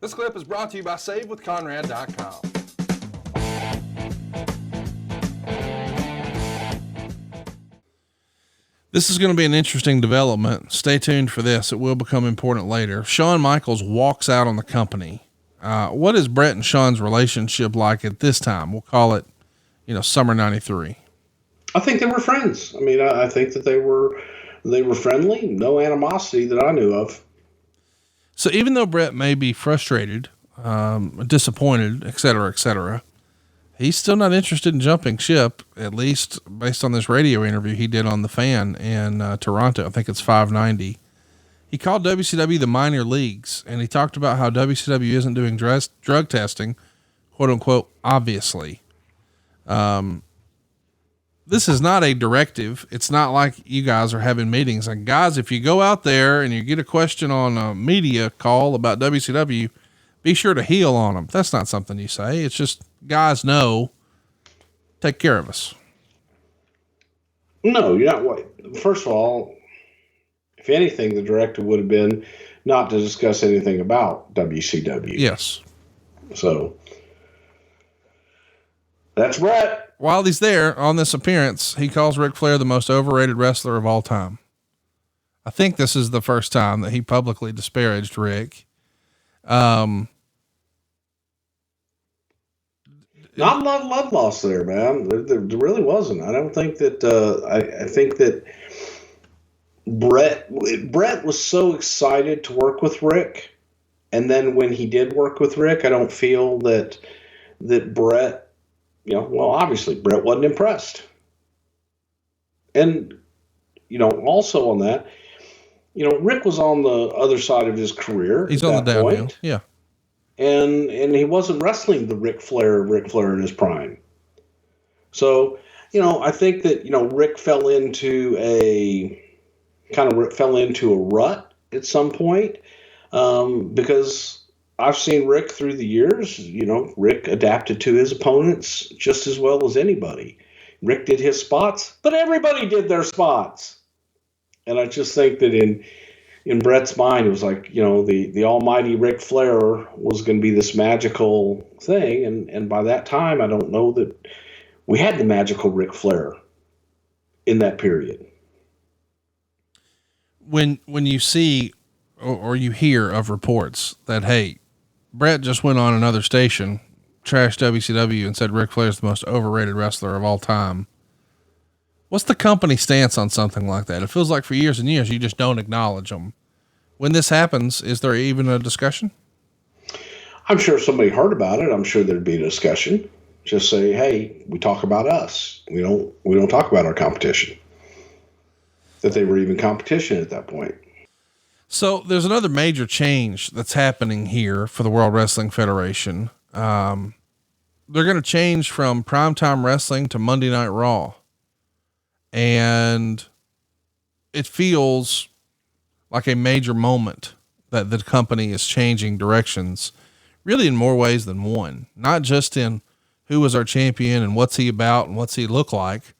This clip is brought to you by SaveWithConrad.com. This is going to be an interesting development. Stay tuned for this. It will become important later. Shawn Michaels walks out on the company. What is Bret and Shawn's relationship like at this time? We'll call it, summer 93. I think they were friends. I mean, I think that they were friendly, no animosity that I knew of. So even though Bret may be frustrated, disappointed, et cetera, he's still not interested in jumping ship, at least based on this radio interview he did on The Fan in Toronto. I think it's 590. He called WCW the minor leagues, and he talked about how WCW isn't doing drug testing, quote unquote, obviously. This is not a directive. It's not like you guys are having meetings. Like, guys, if you go out there and you get a question on a media call about WCW, be sure to heel on them. That's not something you say. It's just, guys, know, take care of us. No, you're not. What? First of all, if anything, the directive would have been not to discuss anything about WCW. Yes. So that's Bret. While he's there on this appearance, he calls Ric Flair the most overrated wrestler of all time. I think this is the first time that he publicly disparaged Rick. Not love lost there, man. There really wasn't. I don't think that, I think that Bret was so excited to work with Rick. And then when he did work with Rick, I don't feel that Bret, obviously Bret wasn't impressed. And, also on that, Rick was on the other side of his career. He's on the downhill. Yeah. And he wasn't wrestling the Ric Flair in his prime. So, I think that, Rick fell into a rut at some point, because I've seen Rick through the years. Rick adapted to his opponents just as well as anybody. Rick did his spots, but everybody did their spots. And I just think that in Bret's mind, it was like, the almighty Ric Flair was going to be this magical thing. And by that time, I don't know that we had the magical Ric Flair in that period. When you see or you hear of reports that, hey, Bret just went on another station, trashed WCW, and said Ric Flair is the most overrated wrestler of all time, what's the company stance on something like that? It feels like for years and years, you just don't acknowledge them. When this happens, is there even a discussion? I'm sure if somebody heard about it, I'm sure there'd be a discussion. Just say, hey, we talk about us. We don't talk about our competition. That they were even competition at that point. So there's another major change that's happening here for the World Wrestling Federation. They're going to change from primetime wrestling to Monday Night Raw. And it feels like a major moment that the company is changing directions, really in more ways than one, not just in who is our champion and what's he about and what's he look like,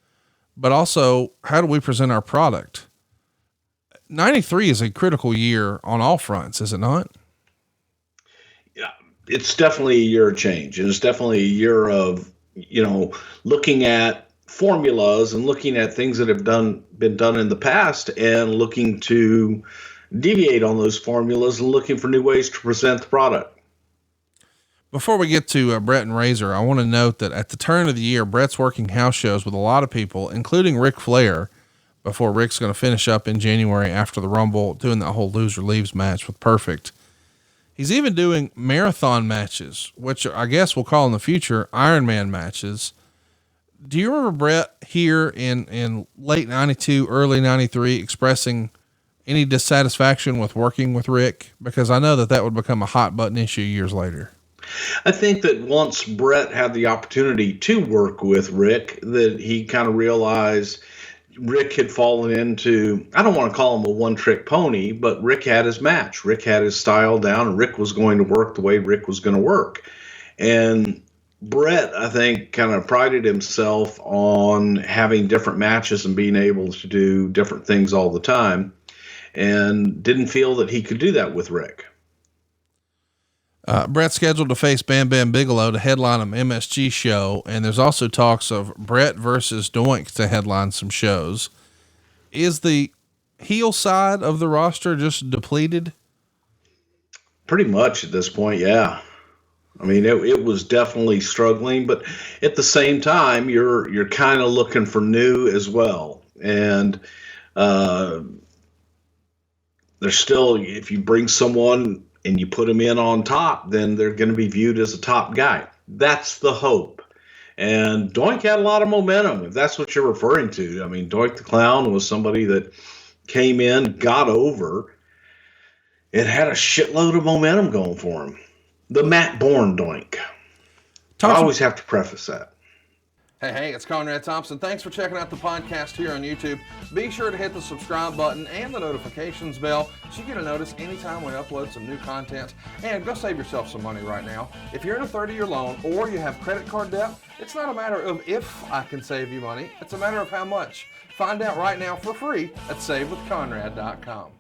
but also how do we present our product? 93 is a critical year on all fronts, is it not? Yeah, it's definitely a year of change. And it's definitely a year of, looking at formulas and looking at things that have been done in the past and looking to deviate on those formulas and looking for new ways to present the product. Before we get to Bret and Razor, I want to note that at the turn of the year, Bret's working house shows with a lot of people, including Ric Flair, before Rick's going to finish up in January after the Rumble, doing that whole loser leaves match with Perfect. He's even doing marathon matches, which I guess we'll call in the future Iron Man matches. Do you remember Bret here in late 92, early 93 expressing any dissatisfaction with working with Rick? Because I know that would become a hot button issue years later. I think that once Bret had the opportunity to work with Rick, that he kind of realized Rick had fallen into, I don't want to call him a one-trick pony, but Rick had his match. Rick had his style down, and Rick was going to work the way Rick was going to work. And Bret, I think, kind of prided himself on having different matches and being able to do different things all the time, and didn't feel that he could do that with Rick. Bret's scheduled to face Bam Bam Bigelow to headline an MSG show, and there's also talks of Bret versus Doink to headline some shows. Is the heel side of the roster just depleted? Pretty much at this point, yeah. I mean, it was definitely struggling, but at the same time, you're kind of looking for new as well. And there's still, if you bring someone and you put them in on top, then they're going to be viewed as a top guy. That's the hope. And Doink had a lot of momentum, if that's what you're referring to. I mean, Doink the Clown was somebody that came in, got over, and had a shitload of momentum going for him. The Matt Bourne Doink. I always have to preface that. Hey, it's Conrad Thompson. Thanks for checking out the podcast here on YouTube. Be sure to hit the subscribe button and the notifications bell so you get a notice anytime we upload some new content. And go save yourself some money right now. If you're in a 30-year loan or you have credit card debt, it's not a matter of if I can save you money. It's a matter of how much. Find out right now for free at SaveWithConrad.com.